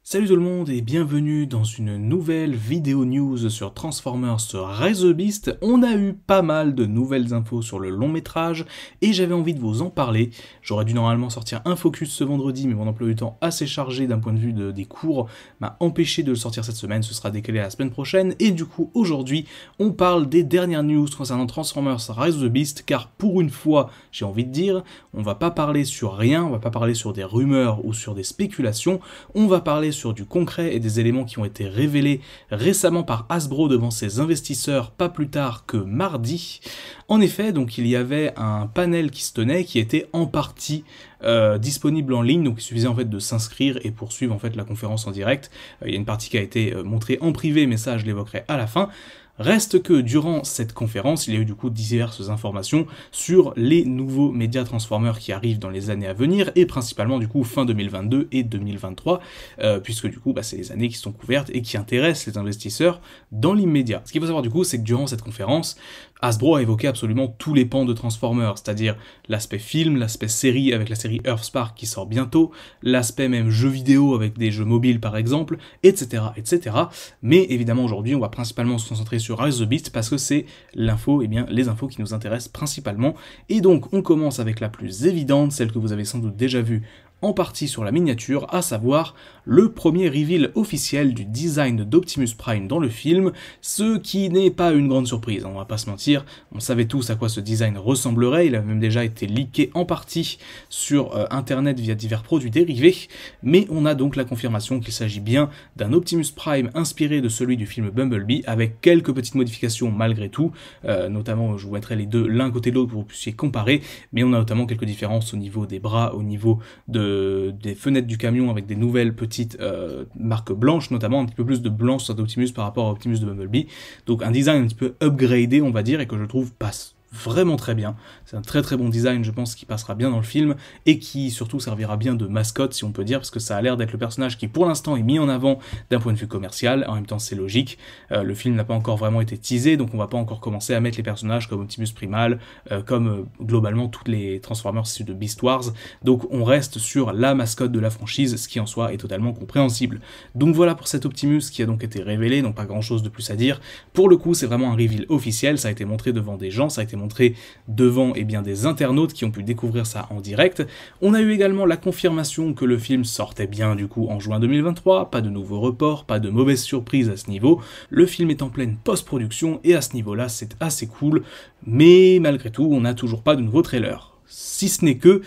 Salut tout le monde et bienvenue dans une nouvelle vidéo news sur Transformers Rise of the Beast. On a eu pas mal de nouvelles infos sur le long métrage et j'avais envie de vous en parler. J'aurais dû normalement sortir un focus ce vendredi, mais mon emploi du temps assez chargé d'un point de vue des cours m'a empêché de le sortir cette semaine. Ce sera décalé à la semaine prochaine et du coup aujourd'hui on parle des dernières news concernant Transformers Rise of the Beast, car pour une fois j'ai envie de dire, on va pas parler sur rien, on va pas parler sur des rumeurs ou sur des spéculations, on va parler sur du concret et des éléments qui ont été révélés récemment par Hasbro devant ses investisseurs pas plus tard que mardi. En effet, donc il y avait un panel qui se tenait qui était en partie disponible en ligne, donc il suffisait en fait de s'inscrire et poursuivre en fait la conférence en direct. Il y a une partie qui a été montrée en privé, mais ça je l'évoquerai à la fin. Reste que durant cette conférence, il y a eu du coup diverses informations sur les nouveaux médias Transformers qui arrivent dans les années à venir, et principalement du coup fin 2022 et 2023, puisque du coup c'est les années qui sont couvertes et qui intéressent les investisseurs dans l'immédiat. Ce qu'il faut savoir du coup, c'est que durant cette conférence, Hasbro a évoqué absolument tous les pans de Transformers, c'est-à-dire l'aspect film, l'aspect série avec la série Earthspark qui sort bientôt, l'aspect même jeu vidéo avec des jeux mobiles par exemple, etc. etc. Mais évidemment aujourd'hui on va principalement se concentrer sur Rise of the Beast parce que c'est l'info, les infos qui nous intéressent principalement. Et donc on commence avec la plus évidente, celle que vous avez sans doute déjà vue en partie sur la miniature, à savoir le premier reveal officiel du design d'Optimus Prime dans le film, ce qui n'est pas une grande surprise, on va pas se mentir, on savait tous à quoi ce design ressemblerait, il a même déjà été leaké en partie sur internet via divers produits dérivés, mais on a donc la confirmation qu'il s'agit bien d'un Optimus Prime inspiré de celui du film Bumblebee, avec quelques petites modifications malgré tout, notamment je vous mettrai les deux l'un côté de l'autre pour que vous puissiez comparer, mais on a notamment quelques différences au niveau des bras, au niveau des fenêtres du camion avec des nouvelles petites marques blanches, notamment un petit peu plus de blanc sur Optimus par rapport à Optimus de Bumblebee. Donc un design un petit peu upgradé on va dire, et que je trouve passe vraiment très bien. C'est un très très bon design, je pense, qui passera bien dans le film et qui surtout servira bien de mascotte, si on peut dire, parce que ça a l'air d'être le personnage qui pour l'instant est mis en avant d'un point de vue commercial. En même temps c'est logique, le film n'a pas encore vraiment été teasé, donc on va pas encore commencer à mettre les personnages comme Optimus Primal, comme globalement toutes les Transformers issus de Beast Wars, donc on reste sur la mascotte de la franchise, ce qui en soi est totalement compréhensible. Donc voilà pour cet Optimus qui a donc été révélé, donc pas grand chose de plus à dire. Pour le coup c'est vraiment un reveal officiel, ça a été montré devant des gens, ça a été montré devant des internautes qui ont pu découvrir ça en direct. On a eu également la confirmation que le film sortait bien du coup en juin 2023, pas de nouveaux reports, pas de mauvaises surprises à ce niveau. Le film est en pleine post-production et à ce niveau-là c'est assez cool, mais malgré tout on n'a toujours pas de nouveau trailer. Si ce n'est que,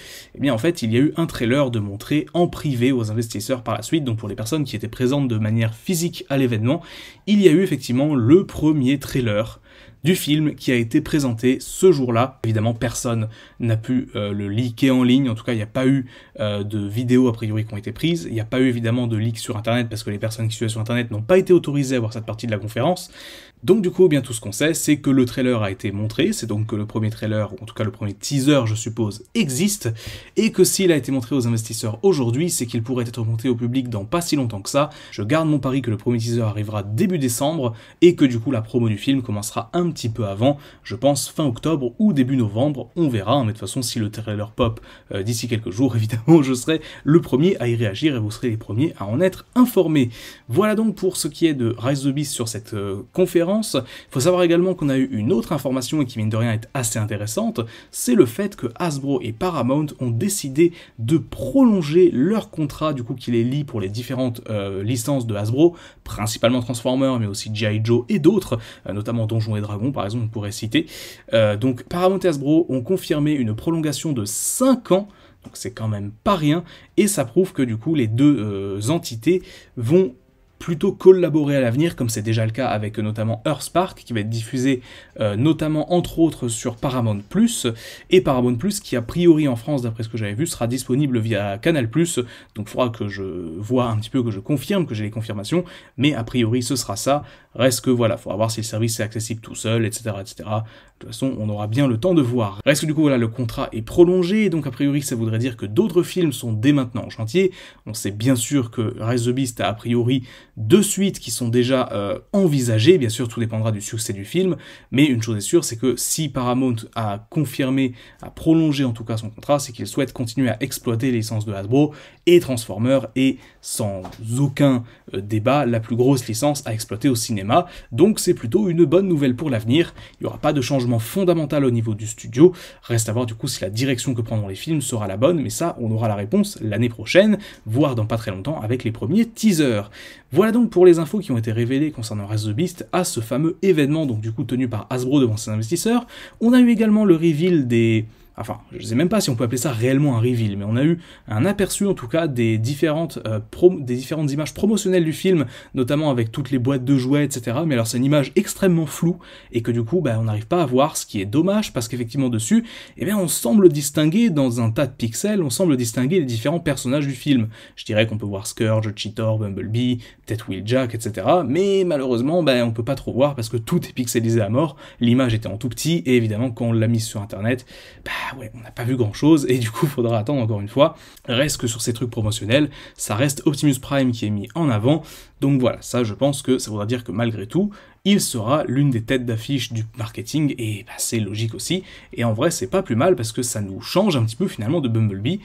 en fait, il y a eu un trailer de montrer en privé aux investisseurs par la suite, donc pour les personnes qui étaient présentes de manière physique à l'événement, il y a eu effectivement le premier trailer du film qui a été présenté ce jour-là. Évidemment, personne n'a pu le leaker en ligne, en tout cas, il n'y a pas eu de vidéos a priori qui ont été prises, il n'y a pas eu évidemment de leak sur Internet parce que les personnes qui suivaient sur Internet n'ont pas été autorisées à voir cette partie de la conférence. Donc du coup, tout ce qu'on sait, c'est que le trailer a été montré, c'est donc que le premier trailer, ou en tout cas le premier teaser, je suppose, existe, et que s'il a été montré aux investisseurs aujourd'hui, c'est qu'il pourrait être montré au public dans pas si longtemps que ça. Je garde mon pari que le premier teaser arrivera début décembre, et que du coup la promo du film commencera un petit peu avant, je pense fin octobre ou début novembre, on verra, mais de toute façon si le trailer pop d'ici quelques jours, évidemment je serai le premier à y réagir, et vous serez les premiers à en être informés. Voilà donc pour ce qui est de Rise of the Beast sur cette conférence. Il faut savoir également qu'on a eu une autre information et qui mine de rien est assez intéressante, c'est le fait que Hasbro et Paramount ont décidé de prolonger leur contrat du coup qui les lie pour les différentes licences de Hasbro, principalement Transformers mais aussi G.I. Joe et d'autres, notamment Donjons et Dragons par exemple on pourrait citer. Donc Paramount et Hasbro ont confirmé une prolongation de 5 ans, donc c'est quand même pas rien, et ça prouve que du coup les deux entités vont plutôt collaborer à l'avenir, comme c'est déjà le cas avec notamment Earthspark, qui va être diffusé notamment entre autres sur Paramount+, et Paramount+, qui a priori en France, d'après ce que j'avais vu, sera disponible via Canal+, donc il faudra que je vois un petit peu, que je confirme, que j'ai les confirmations, mais a priori ce sera ça. Reste que voilà, il faudra voir si le service est accessible tout seul, etc., etc. De toute façon, on aura bien le temps de voir. Reste que du coup, voilà, le contrat est prolongé, et donc a priori, ça voudrait dire que d'autres films sont dès maintenant en chantier. On sait bien sûr que Rise of the Beast a priori 2 suites qui sont déjà envisagées, bien sûr tout dépendra du succès du film, mais une chose est sûre, c'est que si Paramount a confirmé, a prolongé en tout cas son contrat, c'est qu'il souhaite continuer à exploiter les licences de Hasbro, et Transformers est sans aucun débat la plus grosse licence à exploiter au cinéma, donc c'est plutôt une bonne nouvelle pour l'avenir. Il n'y aura pas de changement fondamental au niveau du studio, reste à voir du coup si la direction que prendront les films sera la bonne, mais ça on aura la réponse l'année prochaine, voire dans pas très longtemps avec les premiers teasers. Voilà donc pour les infos qui ont été révélées concernant Rise of the Beast à ce fameux événement, donc du coup tenu par Hasbro devant ses investisseurs. On a eu également le reveal des... Enfin, je ne sais même pas si on peut appeler ça réellement un reveal, mais on a eu un aperçu en tout cas des différentes images promotionnelles du film, notamment avec toutes les boîtes de jouets, etc. Mais alors c'est une image extrêmement floue, et que du coup, on n'arrive pas à voir, ce qui est dommage, parce qu'effectivement dessus, on semble distinguer, dans un tas de pixels, on semble distinguer les différents personnages du film. Je dirais qu'on peut voir Scourge, Cheetor, Bumblebee, peut-être Wheeljack, etc. Mais malheureusement, on peut pas trop voir, parce que tout est pixelisé à mort, l'image était en tout petit, et évidemment, quand on l'a mise sur internet, on n'a pas vu grand chose, et du coup il faudra attendre encore une fois. Reste que sur ces trucs promotionnels, ça reste Optimus Prime qui est mis en avant, donc voilà, ça je pense que ça voudra dire que malgré tout, il sera l'une des têtes d'affiche du marketing, et c'est logique aussi, et en vrai c'est pas plus mal parce que ça nous change un petit peu finalement de Bumblebee.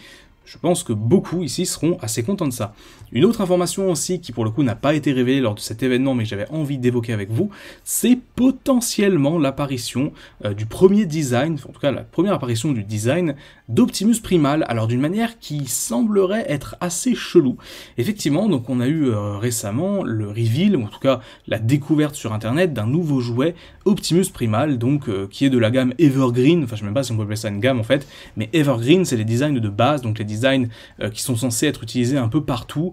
Je pense que beaucoup ici seront assez contents de ça. Une autre information aussi qui pour le coup n'a pas été révélée lors de cet événement mais que j'avais envie d'évoquer avec vous, c'est potentiellement l'apparition du premier design, en tout cas la première apparition du design d'Optimus Primal, alors d'une manière qui semblerait être assez chelou. Effectivement, donc on a eu récemment le reveal, ou en tout cas la découverte sur internet d'un nouveau jouet Optimus Primal, donc qui est de la gamme Evergreen, enfin je sais même pas si on peut appeler ça une gamme en fait, mais Evergreen c'est les designs de base, donc les designs qui sont censés être utilisés un peu partout,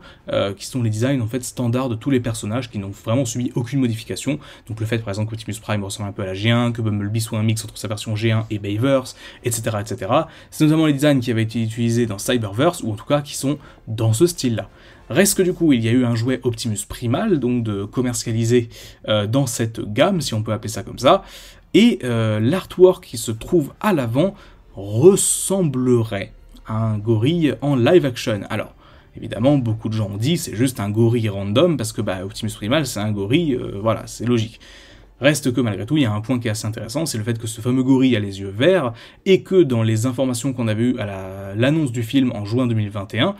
qui sont les designs en fait standards de tous les personnages qui n'ont vraiment subi aucune modification. Donc le fait par exemple qu'Optimus Prime ressemble un peu à la G1, que Bumblebee soit un mix entre sa version G1 et Bayverse, etc. etc. C'est notamment les designs qui avaient été utilisés dans Cyberverse, ou en tout cas qui sont dans ce style-là. Reste que du coup, il y a eu un jouet Optimus Primal, donc de commercialisé dans cette gamme, si on peut appeler ça comme ça, et l'artwork qui se trouve à l'avant ressemblerait à un gorille en live action. Alors, évidemment, beaucoup de gens ont dit c'est juste un gorille random, parce que Optimus Primal c'est un gorille, voilà, c'est logique. Reste que malgré tout, il y a un point qui est assez intéressant, c'est le fait que ce fameux gorille a les yeux verts, et que dans les informations qu'on avait eues à l'annonce du film en juin 2021,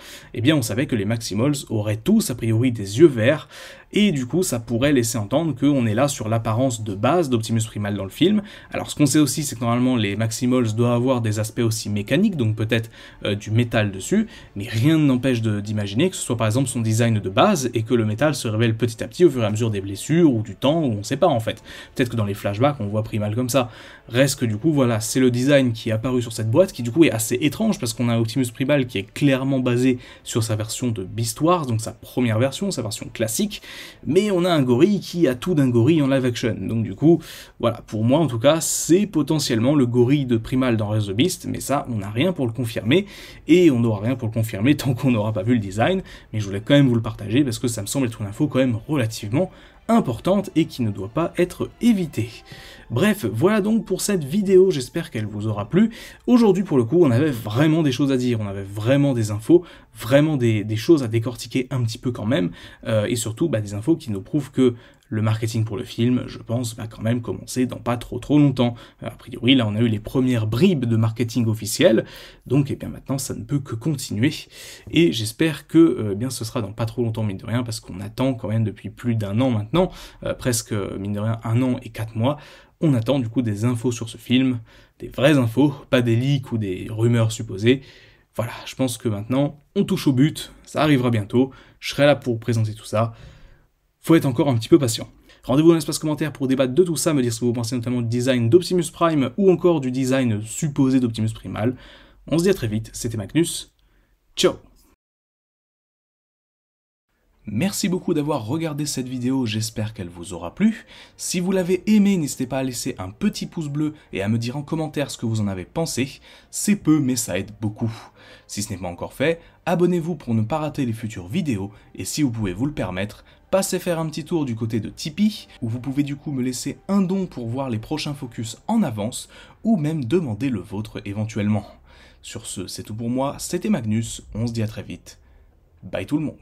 on savait que les Maximals auraient tous a priori des yeux verts, et du coup ça pourrait laisser entendre qu'on est là sur l'apparence de base d'Optimus Primal dans le film. Alors ce qu'on sait aussi c'est que normalement les Maximals doivent avoir des aspects aussi mécaniques, donc peut-être du métal dessus, mais rien n'empêche d'imaginer que ce soit par exemple son design de base, et que le métal se révèle petit à petit au fur et à mesure des blessures, ou du temps, ou on sait pas en fait. Peut-être que dans les flashbacks on voit Primal comme ça. Reste que du coup voilà, c'est le design qui est apparu sur cette boîte, qui du coup est assez étrange, parce qu'on a Optimus Primal qui est clairement basé sur sa version de Beast Wars, donc sa première version, sa version classique, mais on a un gorille qui a tout d'un gorille en live action. Donc du coup, voilà, pour moi en tout cas, c'est potentiellement le gorille de Primal dans Rise of the Beast, mais ça, on n'a rien pour le confirmer, et on n'aura rien pour le confirmer tant qu'on n'aura pas vu le design, mais je voulais quand même vous le partager, parce que ça me semble être une info quand même relativement importante et qui ne doit pas être évitée. Bref, voilà donc pour cette vidéo, j'espère qu'elle vous aura plu. Aujourd'hui pour le coup, on avait vraiment des choses à dire, on avait vraiment des infos, vraiment des choses à décortiquer un petit peu quand même, et surtout des infos qui nous prouvent que le marketing pour le film, je pense, va quand même commencer dans pas trop longtemps. A priori, là, on a eu les premières bribes de marketing officiel, donc maintenant, ça ne peut que continuer. Et j'espère que ce sera dans pas trop longtemps, mine de rien, parce qu'on attend quand même depuis plus d'un an maintenant, presque, mine de rien, 1 an et 4 mois, on attend du coup des infos sur ce film, des vraies infos, pas des leaks ou des rumeurs supposées. Voilà, je pense que maintenant, on touche au but, ça arrivera bientôt, je serai là pour présenter tout ça. Faut être encore un petit peu patient. Rendez-vous dans l'espace commentaire pour débattre de tout ça, me dire ce que vous pensez notamment du design d'Optimus Prime ou encore du design supposé d'Optimus Primal. On se dit à très vite, c'était Magnus, ciao. Merci beaucoup d'avoir regardé cette vidéo, j'espère qu'elle vous aura plu. Si vous l'avez aimé, n'hésitez pas à laisser un petit pouce bleu et à me dire en commentaire ce que vous en avez pensé. C'est peu, mais ça aide beaucoup. Si ce n'est pas encore fait, abonnez-vous pour ne pas rater les futures vidéos, et si vous pouvez vous le permettre, passez faire un petit tour du côté de Tipeee, où vous pouvez du coup me laisser un don pour voir les prochains focus en avance, ou même demander le vôtre éventuellement. Sur ce, c'est tout pour moi, c'était Magnus, on se dit à très vite. Bye tout le monde.